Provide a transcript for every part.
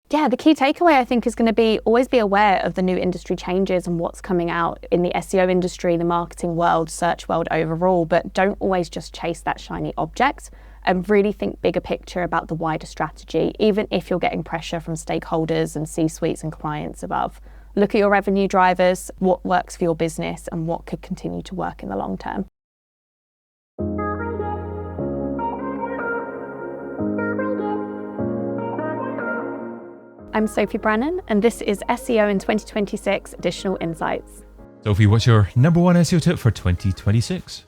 Yeah, the key takeaway I think is going to be always be aware of the new industry changes and what's coming out in the SEO industry, the marketing world, search world overall, but don't always just chase that shiny object and really think bigger picture about the wider strategy, even if you're getting pressure from stakeholders and C-suites and clients above. Look at your revenue drivers, what works for your business and what could continue to work in the long term. I'm Sophie Brannon, and this is SEO in 2026 Additional Insights. Sophie, what's your number one SEO tip for 2026?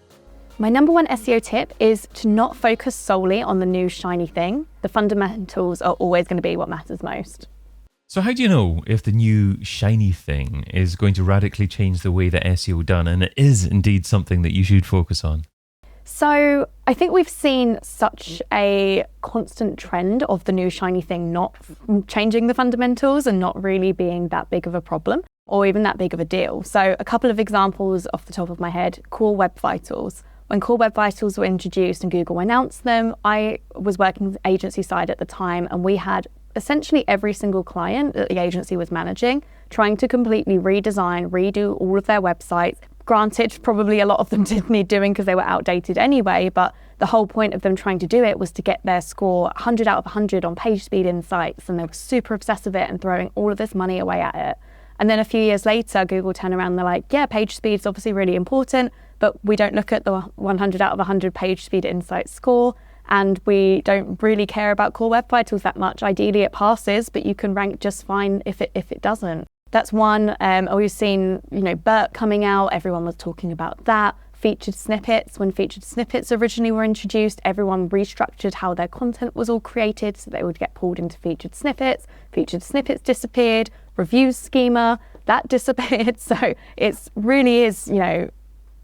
My number one SEO tip is to not focus solely on the new shiny thing. The fundamentals are always going to be what matters most. So how do you know if the new shiny thing is going to radically change the way that SEO done, and it is indeed something that you should focus on? So I think we've seen such a constant trend of the new shiny thing not changing the fundamentals and not really being that big of a problem or even that big of a deal. So a couple of examples off the top of my head, Core Web Vitals. When Core Web Vitals were introduced and Google announced them, I was working agency side at the time, and we had essentially every single client that the agency was managing trying to completely redesign, redo all of their websites. Granted, probably a lot of them did need doing because they were outdated anyway, but the whole point of them trying to do it was to get their score 100 out of 100 on page speed insights, and they were super obsessed with it and throwing all of this money away at it. And then a few years later, Google turned around and they're like, yeah, page speed's obviously really important, but we don't look at the 100 out of 100 page speed insights score, and we don't really care about Core Web Vitals that much. Ideally it passes, but you can rank just fine if it doesn't. That's one. We've seen, BERT coming out. Everyone was talking about that. Featured snippets. When featured snippets originally were introduced, everyone restructured how their content was all created so they would get pulled into featured snippets. Featured snippets disappeared. Reviews schema, that disappeared. So it really is,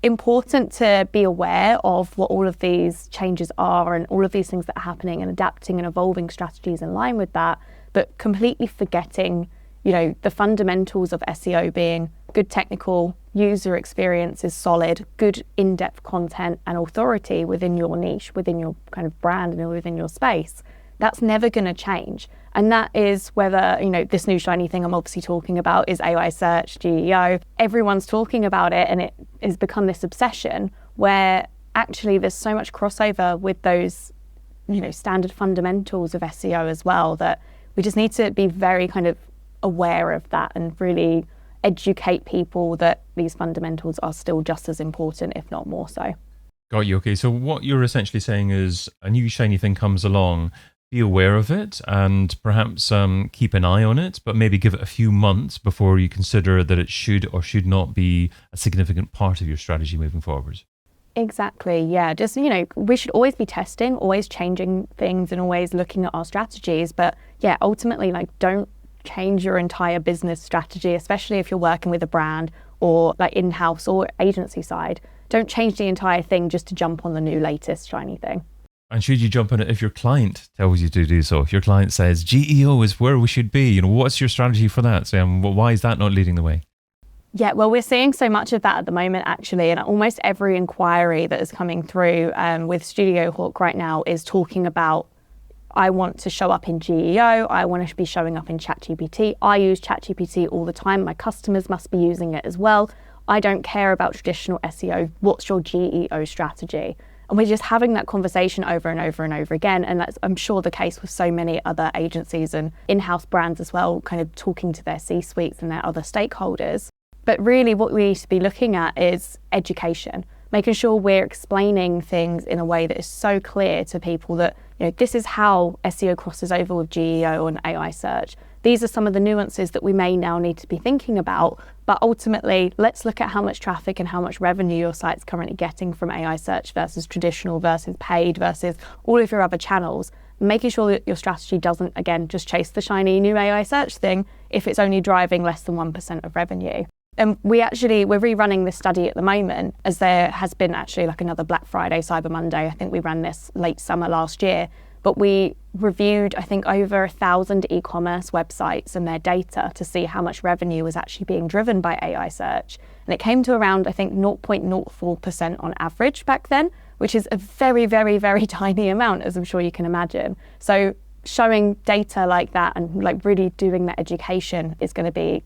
important to be aware of what all of these changes are and all of these things that are happening and adapting and evolving strategies in line with that, but completely forgetting the fundamentals of SEO being good technical user experience is solid, good in-depth content and authority within your niche, within your kind of brand and within your space. That's never going to change. And that is whether, this new shiny thing I'm obviously talking about is AI search, GEO. Everyone's talking about it, and it has become this obsession where actually there's so much crossover with those, standard fundamentals of SEO as well, that we just need to be very kind of aware of that and really educate people that these fundamentals are still just as important, if not more so. Got you. Okay, so what you're essentially saying is a new shiny thing comes along, be aware of it and perhaps keep an eye on it, but maybe give it a few months before you consider that it should or should not be a significant part of your strategy moving forward. Exactly, yeah. Just, we should always be testing, always changing things and always looking at our strategies. But yeah, ultimately, don't change your entire business strategy, especially if you're working with a brand or in-house or agency side. Don't change the entire thing just to jump on the new latest shiny thing. And should you jump on it if your client tells you to do so? If your client says GEO is where we should be, what's your strategy for that? So, why is that not leading the way? Yeah, well, we're seeing so much of that at the moment, actually, and almost every inquiry that is coming through with Studio Hawk right now is talking about, I want to show up in GEO, I want to be showing up in ChatGPT. I use ChatGPT all the time. My customers must be using it as well. I don't care about traditional SEO. What's your GEO strategy? And we're just having that conversation over and over and over again. And that's, I'm sure, the case with so many other agencies and in-house brands as well, kind of talking to their C-suites and their other stakeholders. But really what we need to be looking at is education, making sure we're explaining things in a way that is so clear to people that, this is how SEO crosses over with GEO and AI search. These are some of the nuances that we may now need to be thinking about, but ultimately, let's look at how much traffic and how much revenue your site's currently getting from AI search versus traditional versus paid versus all of your other channels, making sure that your strategy doesn't, again, just chase the shiny new AI search thing if it's only driving less than 1% of revenue. And we're rerunning this study at the moment, as there has been actually another Black Friday, Cyber Monday. I think we ran this late summer last year, but we reviewed, I think, over 1,000 e-commerce websites and their data to see how much revenue was actually being driven by AI search. And it came to around, I think, 0.04% on average back then, which is a very, very, very tiny amount, as I'm sure you can imagine. So showing data like that and like really doing that education is going to be,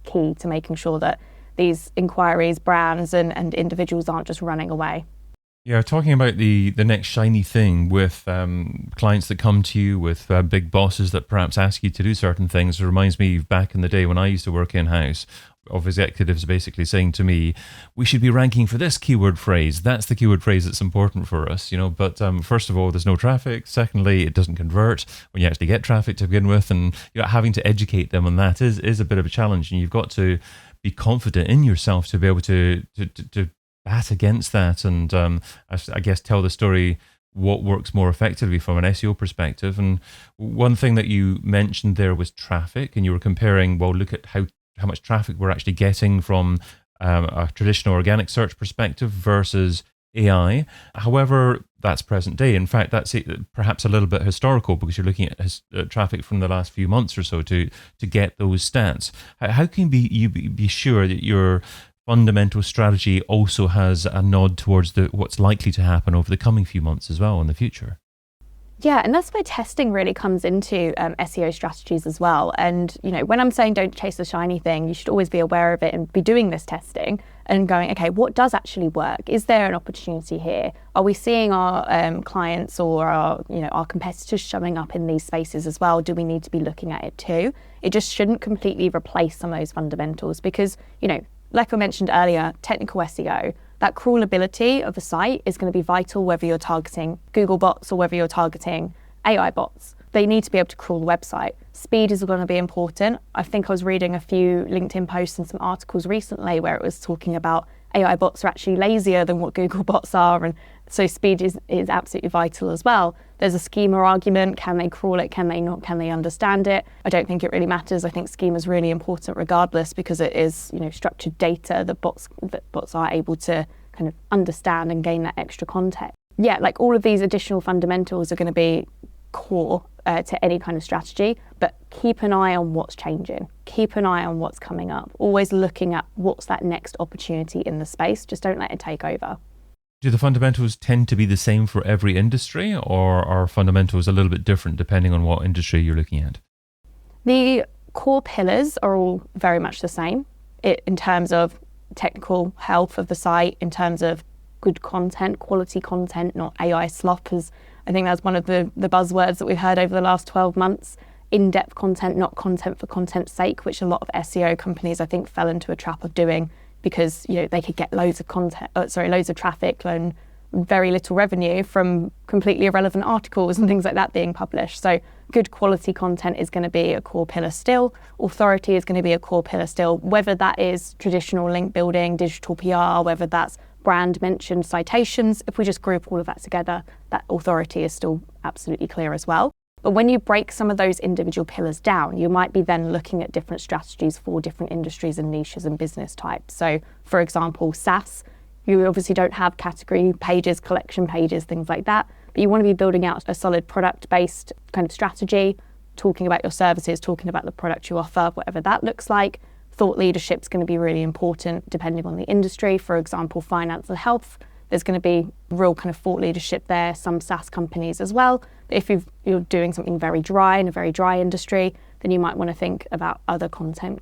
key to making sure that these inquiries, brands and individuals aren't just running away. Yeah, talking about the next shiny thing with clients that come to you, with big bosses that perhaps ask you to do certain things, it reminds me of back in the day when I used to work in-house, of executives basically saying to me, we should be ranking for this keyword phrase. That's the keyword phrase that's important for us, But first of all, there's no traffic. Secondly, it doesn't convert when you actually get traffic to begin with. And having to educate them on that is a bit of a challenge. And you've got to be confident in yourself to be able to bat against that and I guess tell the story what works more effectively from an SEO perspective. And one thing that you mentioned there was traffic, and you were comparing, well, look at how much traffic we're actually getting from a traditional organic search perspective versus AI. However, that's present day. In fact, that's perhaps a little bit historical because you're looking at traffic from the last few months or so to get those stats. How can you be sure that your fundamental strategy also has a nod towards what's likely to happen over the coming few months as well in the future? Yeah, and that's where testing really comes into SEO strategies as well. And, when I'm saying don't chase the shiny thing, you should always be aware of it and be doing this testing and going, okay, what does actually work? Is there an opportunity here? Are we seeing our clients or our competitors showing up in these spaces as well? Do we need to be looking at it too? It just shouldn't completely replace some of those fundamentals because, like I mentioned earlier, technical SEO, that crawlability of a site is going to be vital whether you're targeting Google bots or whether you're targeting AI bots. They need to be able to crawl the website. Speed is going to be important. I think I was reading a few LinkedIn posts and some articles recently where it was talking about AI bots are actually lazier than what Google bots are, and so speed is absolutely vital as well. There's a schema argument. Can they crawl it? Can they not? Can they understand it? I don't think it really matters. I think schema is really important regardless because it is, structured data that bots are able to kind of understand and gain that extra context. Yeah, like all of these additional fundamentals are going to be core to any kind of strategy, but keep an eye on what's changing. Keep an eye on what's coming up. Always looking at what's that next opportunity in the space. Just don't let it take over. Do the fundamentals tend to be the same for every industry, or are fundamentals a little bit different depending on what industry you're looking at? The core pillars are all very much the same in terms of technical health of the site, in terms of good content, quality content, not AI slop, as I think that's one of the buzzwords that we've heard over the last 12 months. In-depth content, not content for content's sake, which a lot of SEO companies I think fell into a trap of doing because they could get loads of traffic and very little revenue from completely irrelevant articles and things like that being published. So good quality content is going to be a core pillar still. Authority is going to be a core pillar still, whether that is traditional link building, digital PR, whether that's brand mentioned citations. If we just group all of that together, that authority is still absolutely clear as well. But when you break some of those individual pillars down, you might be then looking at different strategies for different industries and niches and business types. So for example, SaaS, you obviously don't have category pages, collection pages, things like that, but you want to be building out a solid product-based kind of strategy, talking about your services, talking about the product you offer, whatever that looks like. Thought leadership is going to be really important depending on the industry. For example, finance and health, there's going to be real kind of thought leadership there, some SaaS companies as well. If you're doing something very dry in a very dry industry, then you might want to think about other content,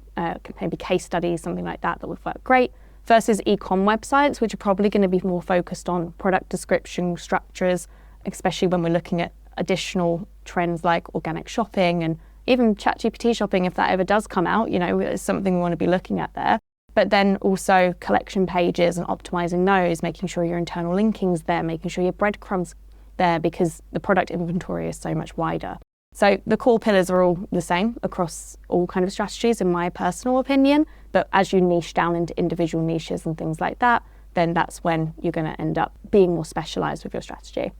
maybe case studies, something like that would work great. Versus e-com websites, which are probably going to be more focused on product description structures, especially when we're looking at additional trends like organic shopping and even ChatGPT shopping, if that ever does come out, it's something we want to be looking at there. But then also collection pages and optimizing those, making sure your internal linking's there, making sure your breadcrumbs there because the product inventory is so much wider. So the core pillars are all the same across all kind of strategies in my personal opinion, but as you niche down into individual niches and things like that, then that's when you're going to end up being more specialized with your strategy.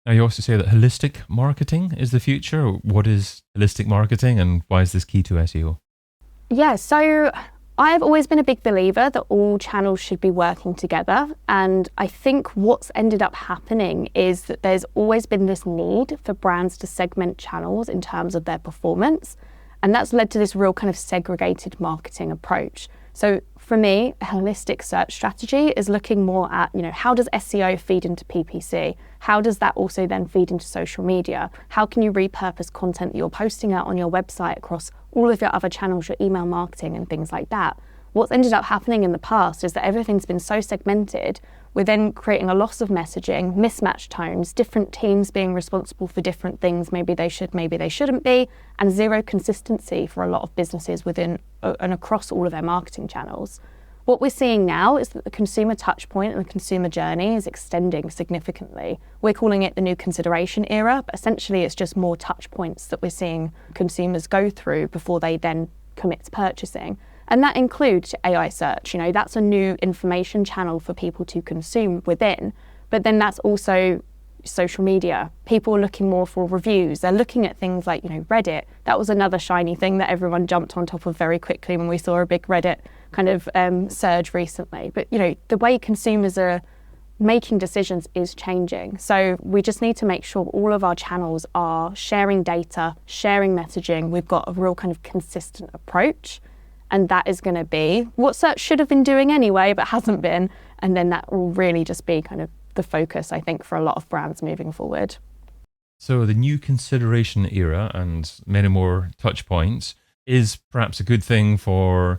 Now, you also say that holistic marketing is the future. What is holistic marketing and why is this key to SEO? Yeah, so I've always been a big believer that all channels should be working together. And I think what's ended up happening is that there's always been this need for brands to segment channels in terms of their performance. And that's led to this real kind of segregated marketing approach. So for me, a holistic search strategy is looking more at, how does SEO feed into PPC? How does that also then feed into social media? How can you repurpose content that you're posting out on your website across all of your other channels, your email marketing and things like that? What's ended up happening in the past is that everything's been so segmented, we're then creating a loss of messaging, mismatched tones, different teams being responsible for different things, maybe they should, maybe they shouldn't be, and zero consistency for a lot of businesses within and across all of their marketing channels. What we're seeing now is that the consumer touch point and the consumer journey is extending significantly. We're calling it the new consideration era, but essentially it's just more touch points that we're seeing consumers go through before they then commit to purchasing. And that includes AI search. That's a new information channel for people to consume within. But then that's also social media. People are looking more for reviews. They're looking at things like, Reddit. That was another shiny thing that everyone jumped on top of very quickly when we saw a big Reddit kind of surge recently. But, the way consumers are making decisions is changing. So we just need to make sure all of our channels are sharing data, sharing messaging. We've got a real kind of consistent approach. And that is going to be what search should have been doing anyway, but hasn't been. And then that will really just be kind of the focus, I think, for a lot of brands moving forward. So the new consideration era and many more touch points is perhaps a good thing for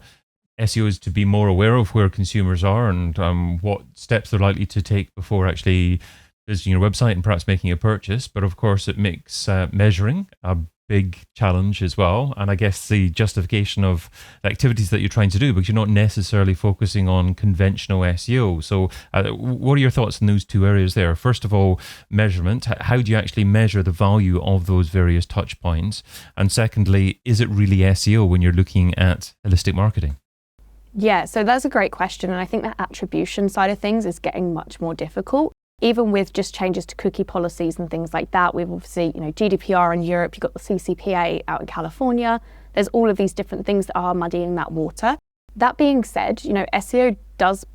SEOs to be more aware of where consumers are and what steps they're likely to take before actually visiting your website and perhaps making a purchase. But of course, it makes measuring a big challenge as well. And I guess the justification of the activities that you're trying to do, because you're not necessarily focusing on conventional SEO. So what are your thoughts on those two areas there? First of all, measurement. How do you actually measure the value of those various touch points? And secondly, is it really SEO when you're looking at holistic marketing? Yeah, so that's a great question. And I think that attribution side of things is getting much more difficult. Even with just changes to cookie policies and things like that, we've obviously, GDPR in Europe, you've got the CCPA out in California. There's all of these different things that are muddying that water. That being said, SEO does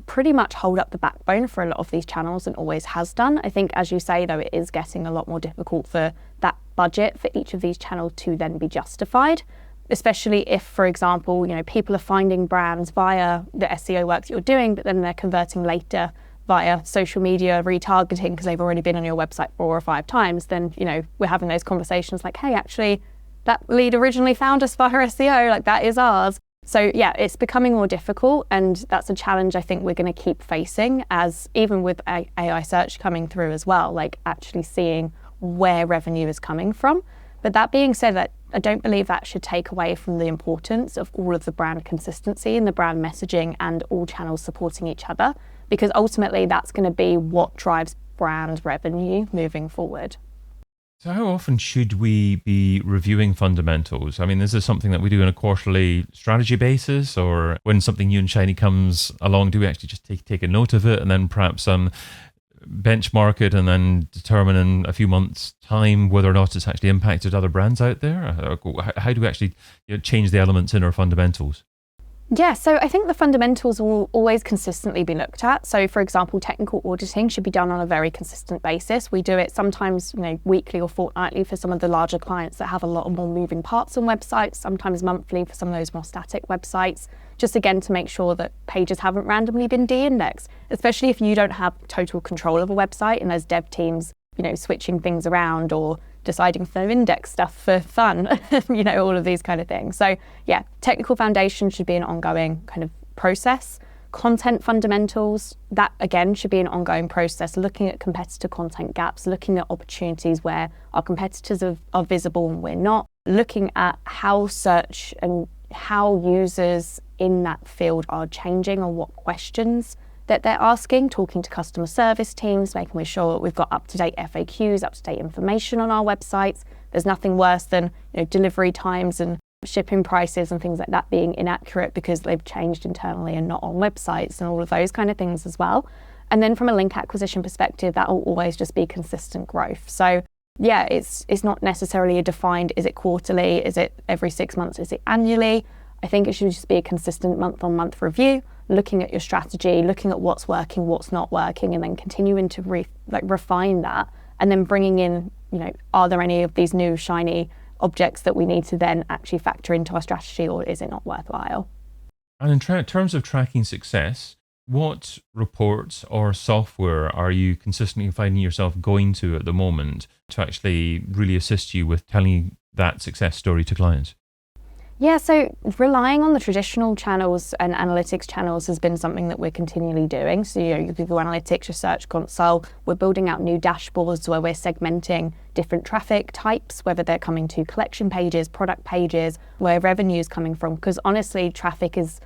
pretty much hold up the backbone for a lot of these channels and always has done. I think, as you say, though, it is getting a lot more difficult for that budget for each of these channels to then be justified, especially if, for example, people are finding brands via the SEO work that you're doing, but then they're converting later via social media retargeting because they've already been on your website 4 or 5 times, then, we're having those conversations like, hey, actually, that lead originally found us via SEO, like that is ours. So yeah, it's becoming more difficult, and that's a challenge I think we're going to keep facing, as even with AI search coming through as well, like actually seeing where revenue is coming from. But that being said, that I don't believe that should take away from the importance of all of the brand consistency and the brand messaging and all channels supporting each other, because ultimately that's going to be what drives brand revenue moving forward. So how often should we be reviewing fundamentals? I mean, is this something that we do on a quarterly strategy basis, or when something new and shiny comes along, do we actually just take a note of it and then perhaps benchmark it and then determine in a few months' time whether or not it's actually impacted other brands out there? How do we actually change the elements in our fundamentals? Yeah, so I think the fundamentals will always consistently be looked at. So for example, technical auditing should be done on a very consistent basis. We do it sometimes, weekly or fortnightly for some of the larger clients that have a lot more moving parts on websites, sometimes monthly for some of those more static websites, just again to make sure that pages haven't randomly been de-indexed, especially if you don't have total control of a website and there's dev teams, switching things around or deciding to index stuff for fun, all of these kind of things. So yeah, technical foundation should be an ongoing kind of process. Content fundamentals, that again should be an ongoing process, looking at competitor content gaps, looking at opportunities where our competitors are visible and we're not, looking at how search and how users in that field are changing or what questions that they're asking, talking to customer service teams, making sure we've got up-to-date FAQs, up-to-date information on our websites. There's nothing worse than delivery times and shipping prices and things like that being inaccurate because they've changed internally and not on websites, and all of those kind of things as well. And then from a link acquisition perspective, that will always just be consistent growth. So yeah, it's not necessarily a defined, is it quarterly, is it every 6 months, is it annually? I think it should just be a consistent month-on-month review, looking at your strategy, looking at what's working, what's not working, and then continuing to refine that, and then bringing in, are there any of these new shiny objects that we need to then actually factor into our strategy, or is it not worthwhile? And in terms of tracking success, what reports or software are you consistently finding yourself going to at the moment to actually really assist you with telling that success story to clients? Yeah, so relying on the traditional channels and analytics channels has been something that we're continually doing. So, your Google Analytics, your Search Console, we're building out new dashboards where we're segmenting different traffic types, whether they're coming to collection pages, product pages, where revenue is coming from. Because honestly, traffic is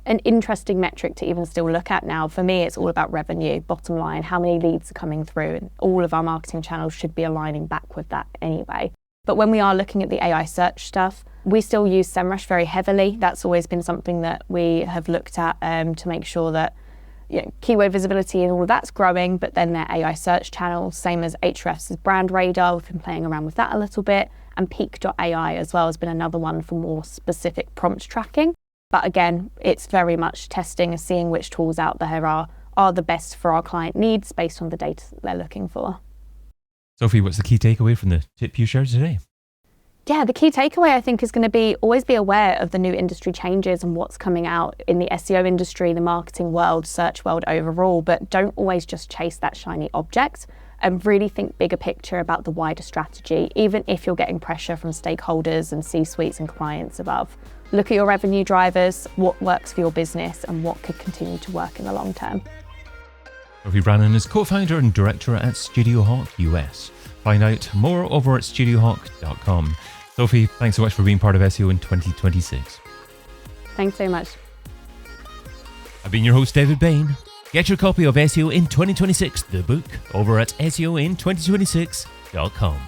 an interesting metric to even still look at now. For me, it's all about revenue, bottom line, how many leads are coming through, and all of our marketing channels should be aligning back with that anyway. But when we are looking at the AI search stuff, we still use SEMrush very heavily. That's always been something that we have looked at to make sure that keyword visibility and all of that's growing, but then their AI search channels, same as Ahrefs' brand radar, we've been playing around with that a little bit, and peak.ai as well has been another one for more specific prompt tracking. But again, it's very much testing and seeing which tools out there are the best for our client needs based on the data that they're looking for. Sophie, what's the key takeaway from the tip you shared today? Yeah, the key takeaway I think is going to be always be aware of the new industry changes and what's coming out in the SEO industry, the marketing world, search world overall, but don't always just chase that shiny object and really think bigger picture about the wider strategy, even if you're getting pressure from stakeholders and C-suites and clients above. Look at your revenue drivers, what works for your business and what could continue to work in the long term. Sophie Brannon is co-founder and director at Studio Hawk US. Find out more over at studiohawk.com. Sophie, thanks so much for being part of SEO in 2026. Thanks so much. I've been your host, David Bain. Get your copy of SEO in 2026, the book, over at seoin2026.com.